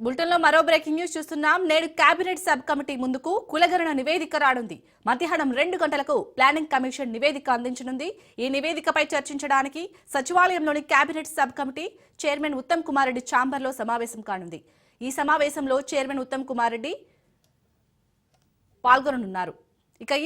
బులెటిన్లో మరో breaking news చూస్తున్నాం. నేడు కేబినెట్ సబ్ కమిటీ ముందుకు కులగణన నివేదిక రానుంది. మధ్యాహ్నం 2 గంటలకు ప్లానింగ్ కమిషన్ నివేదిక అందించనుంది. ఈ నివేదికపై చర్చించడానికి సచివాలయంలోని cabinet sub committee chairman Uttam Kumar Reddy ఛాంబర్లో సమావేశం కానుంది. ఈ సమావేశంలో చైర్మన్ ఉత్తమ్ కుమార్ రెడ్డి పాల్గొననున్నారు.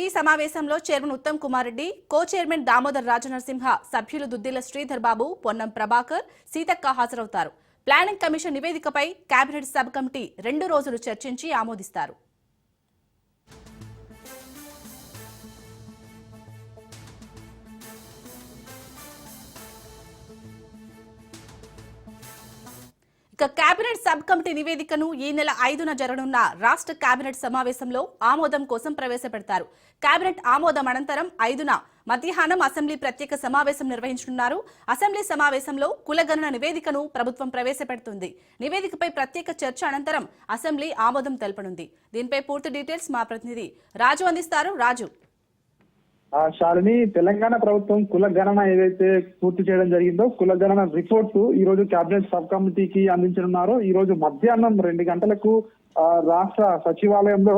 ఈ సమావేశంలో chairman Uttam Kumar Reddy, co chairman Damodar Rajanarasimha, సభ్యులు దుద్దిల శ్రీధర్ బాబు, పొన్నం ప్రభాకర్, సీతక్క హాజరవుతారు. ప్లానింగ్ కమిషన్ నివేదికపై కేబినెట్ సబ్ కమిటీ 2 రోజులు చర్చించి ఆమోదిస్తారు. కేబినెట్ సబ్ కమిటీ నివేదికను ఈ నెల 5న జరగనున్న రాష్ట్ర కేబినెట్ సమావేశంలో ఆమోదం కోసం ప్రవేశపెడతారు. కేబినెట్ ఆమోదం అనంతరం 5న మధ్యాహ్నం అసెంబ్లీ ప్రత్యేక సమావేశం నిర్వహించనున్నారు. అసెంబ్లీ సమావేశంలో కులగణన నివేదికను ప్రభుత్వం ప్రవేశపెడుతుంది. నివేదికపై ప్రత్యేక చర్చ అనంతరం అసెంబ్లీ ఆమోదం తెలపనుంది. దీనిపై పూర్తి డీటెయిల్స్ మా ప్రతినిధి రాజు అందిస్తారు. రాజు. శాలిని, తెలంగాణ ప్రభుత్వం కుల గణన ఏదైతే పూర్తి చేయడం జరిగిందో కుల గణన రిపోర్ట్ ఈ రోజు కేబినెట్ సబ్ కమిటీకి అందించనున్నారు. ఈ రోజు మధ్యాహ్నం 2 గంటలకు రాష్ట్ర సచివాలయంలో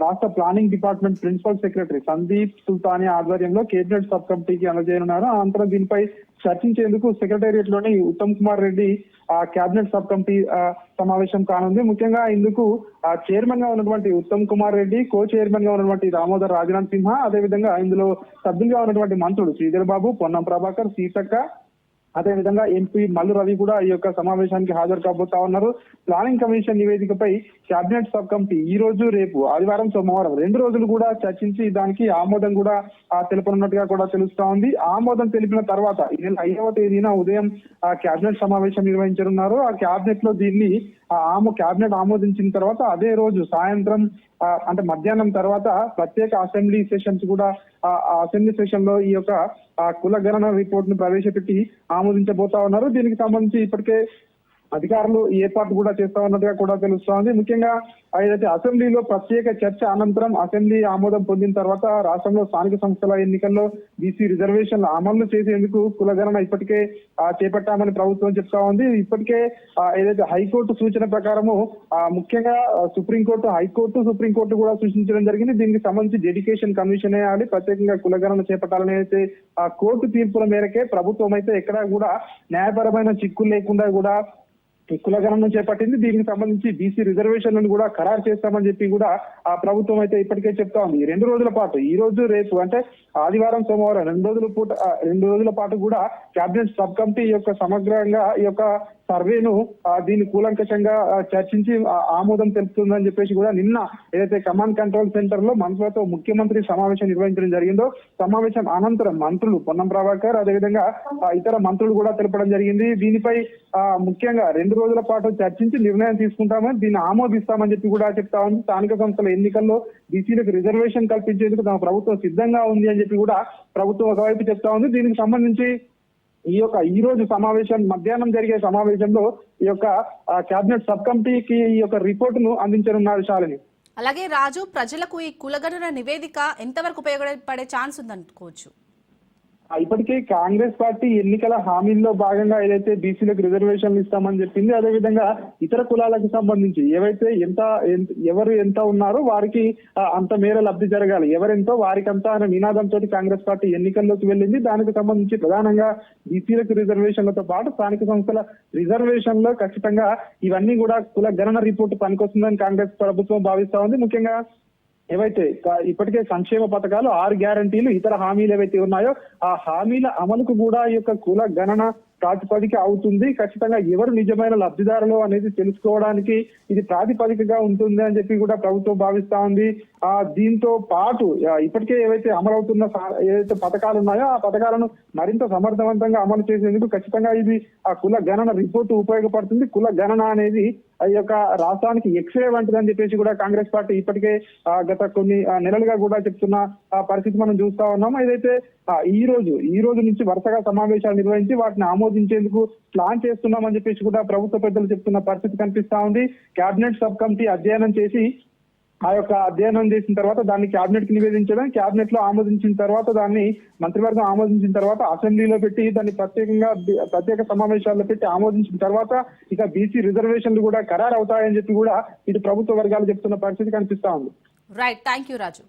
రాష్ట్ర planning department principal secretary Sandeep Sultania ఆధ్వర్యంలో కేబినెట్ సబ్ కమిటీకి అందజేయనున్నారు. అనంతరం దీనిపై చర్చించేందుకు సెక్రటేరియట్ లోని Uttam Kumar Reddy cabinet sub committee సమావేశం కానుంది. ముఖ్యంగా ఇందుకు చైర్మన్ గా ఉన్నటువంటి ఉత్తమ్ కుమార్ రెడ్డి, కో చైర్మన్ గా ఉన్నటువంటి దామోదర్ రాజనరసింహ, అదేవిధంగా ఇందులో సభ్యులుగా ఉన్నటువంటి మంత్రులు శ్రీధర్ బాబు, పొన్నం ప్రభాకర్, సీతక్క, అదేవిధంగా ఎంపీ మల్లు రవి కూడా ఈ యొక్క సమావేశానికి హాజరు కాబోతా ఉన్నారు. ప్లానింగ్ కమిషన్ నివేదికపై కేబినెట్ సబ్ కమిటీ ఈ రోజు, రేపు ఆదివారం, సోమవారం 2 రోజులు కూడా చర్చించి దానికి ఆమోదం కూడా తెలుపనున్నట్టుగా కూడా తెలుస్తా ఉంది. ఆమోదం తెలిపిన తర్వాత ఈ నెల 5వ తేదీన ఉదయం కేబినెట్ సమావేశం నిర్వహించనున్నారు. ఆ కేబినెట్ లో దీన్ని కేబినెట్ ఆమోదించిన తర్వాత అదే రోజు సాయంత్రం అంటే మధ్యాహ్నం తర్వాత ప్రత్యేక అసెంబ్లీ సెషన్స్ కూడా అసెంబ్లీ సెషన్ లో ఈ యొక్క కుల గణన రిపోర్ట్ ను ప్రవేశపెట్టి ఆమోదించబోతా ఉన్నారు. దీనికి సంబంధించి ఇప్పటికే అధికారులు ఏర్పాటు కూడా చేస్తా ఉన్నట్టుగా కూడా తెలుస్తోంది. ముఖ్యంగా ఏదైతే అసెంబ్లీలో ప్రత్యేక చర్చ అనంతరం అసెంబ్లీ ఆమోదం పొందిన తర్వాత రాష్ట్రంలో స్థానిక సంస్థల ఎన్నికల్లో బీసీ రిజర్వేషన్లు అమలు చేసేందుకు కులగణన ఇప్పటికే చేపట్టామని ప్రభుత్వం చెప్తా ఉంది. ఇప్పటికే ఏదైతే హైకోర్టు సూచన ప్రకారము ముఖ్యంగా సుప్రీంకోర్టు, హైకోర్టు, సుప్రీంకోర్టు కూడా సూచించడం జరిగింది. దీనికి సంబంధించి డెడికేషన్ కమిషన్ వేయాలి, ప్రత్యేకంగా కులగణన చేపట్టాలని అయితే కోర్టు తీర్పుల మేరకే ప్రభుత్వం అయితే ఎక్కడా కూడా న్యాయపరమైన చిక్కులు లేకుండా కూడా కులగణన చేపట్టింది. దీనికి సంబంధించి బీసీ రిజర్వేషన్లను కూడా ఖరారు చేస్తామని చెప్పి కూడా ఆ ప్రభుత్వం అయితే ఇప్పటికే చెప్తా ఉంది. 2 రోజుల పాటు, ఈ రోజు రేపు అంటే ఆదివారం, సోమవారం 2 రోజుల పాటు కూడా కేబినెట్ సబ్ కమిటీ యొక్క సమగ్రంగా ఈ యొక్క సర్వేను దీన్ని కూలంకషంగా చర్చించి ఆమోదం తెలుపుతుందని చెప్పేసి కూడా నిన్న ఏదైతే కమాండ్ కంట్రోల్ సెంటర్ లో మంత్రులతో ముఖ్యమంత్రి సమావేశం నిర్వహించడం జరిగిందో, సమావేశం అనంతరం మంత్రులు పొన్నం ప్రభాకర్, అదేవిధంగా ఇతర మంత్రులు కూడా తెలపడం జరిగింది. దీనిపై ముఖ్యంగా 2 రోజుల పాటు చర్చించి నిర్ణయం తీసుకుంటామని, దీన్ని ఆమోదిస్తామని చెప్పి కూడా చెప్తా ఉంది. స్థానిక సంస్థల ఎన్నికల్లో బీసీలకు రిజర్వేషన్ కల్పించేందుకు తమ ప్రభుత్వం సిద్ధంగా ఉంది అని చెప్పి కూడా ప్రభుత్వం ఒకవైపు చెప్తా ఉంది. దీనికి సంబంధించి ఈ రోజు సమావేశం, మధ్యాహ్నం జరిగే సమావేశంలో ఈ యొక్క కేబినెట్ సబ్ కమిటీకి ఈ యొక్క రిపోర్టును అందించనున్నారు. శాలిని. అలాగే రాజు, ప్రజలకు ఈ కులగణన నివేదిక ఎంతవరకు ఉపయోగపడే ఛాన్స్ ఉందనుకోవచ్చు? ఇప్పటికే కాంగ్రెస్ పార్టీ ఎన్నికల హామీల్లో భాగంగా ఏదైతే బీసీలకు రిజర్వేషన్లు ఇస్తామని చెప్పింది, అదేవిధంగా ఇతర కులాలకు సంబంధించి ఏవైతే ఎవరు ఎంత ఉన్నారో వారికి అంత మేర లబ్ధి జరగాలి, ఎవరెంతో వారికంతా అనే నినాదంతో కాంగ్రెస్ పార్టీ ఎన్నికల్లోకి వెళ్ళింది. దానికి సంబంధించి ప్రధానంగా బీసీలకు రిజర్వేషన్లతో పాటు స్థానిక సంస్థల రిజర్వేషన్లో ఖచ్చితంగా ఇవన్నీ కూడా కుల గణన రిపోర్టు పనికొస్తుందని కాంగ్రెస్ ప్రభుత్వం భావిస్తా ఉంది. ముఖ్యంగా ఏవైతే ఇప్పటికే సంక్షేమ పథకాలు, 6 గ్యారంటీలు, ఇతర హామీలు ఏవైతే ఉన్నాయో ఆ హామీల అమలుకు కూడా ఈ యొక్క కుల గణన ప్రాతిపదిక అవుతుంది. ఖచ్చితంగా ఎవరు నిజమైన లబ్ధిదారులు అనేది తెలుసుకోవడానికి ఇది ప్రాతిపదికగా ఉంటుంది అని చెప్పి కూడా ప్రభుత్వం భావిస్తా ఉంది. దీంతో పాటు ఇప్పటికే ఏవైతే అమలవుతున్న ఏదైతే పథకాలు ఉన్నాయో ఆ పథకాలను మరింత సమర్థవంతంగా అమలు చేసేందుకు ఖచ్చితంగా ఇది ఆ కుల గణన రిపోర్టు ఉపయోగపడుతుంది. కుల గణన అనేది ఈ యొక్క రాష్ట్రానికి ఎక్స్రే వంటిదని చెప్పేసి కూడా కాంగ్రెస్ పార్టీ ఇప్పటికే గత కొన్ని నెలలుగా కూడా చెప్తున్న పరిస్థితి మనం చూస్తా ఉన్నాం. ఏదైతే ఈ రోజు నుంచి వరుసగా సమావేశాలు నిర్వహించి వాటిని ఆమోదించేందుకు ప్లాన్ చేస్తున్నామని చెప్పేసి కూడా ప్రభుత్వ పెద్దలు చెప్తున్న పరిస్థితి కనిపిస్తా ఉంది. కేబినెట్ సబ్ కమిటీ అధ్యయనం చేసి ఆ యొక్క అధ్యయనం చేసిన తర్వాత దాన్ని కేబినెట్ కి నివేదించడం, కేబినెట్ లో ఆమోదించిన తర్వాత దాన్ని మంత్రివర్గం ఆమోదించిన తర్వాత అసెంబ్లీలో పెట్టి దాన్ని ప్రత్యేక సమావేశాల్లో పెట్టి ఆమోదించిన తర్వాత ఇక బీసీ రిజర్వేషన్లు కూడా ఖరారు అవుతాయని చెప్పి కూడా ఇటు ప్రభుత్వ వర్గాలు చెప్తున్న పరిస్థితి కనిపిస్తా ఉంది. Right, thank you Raju.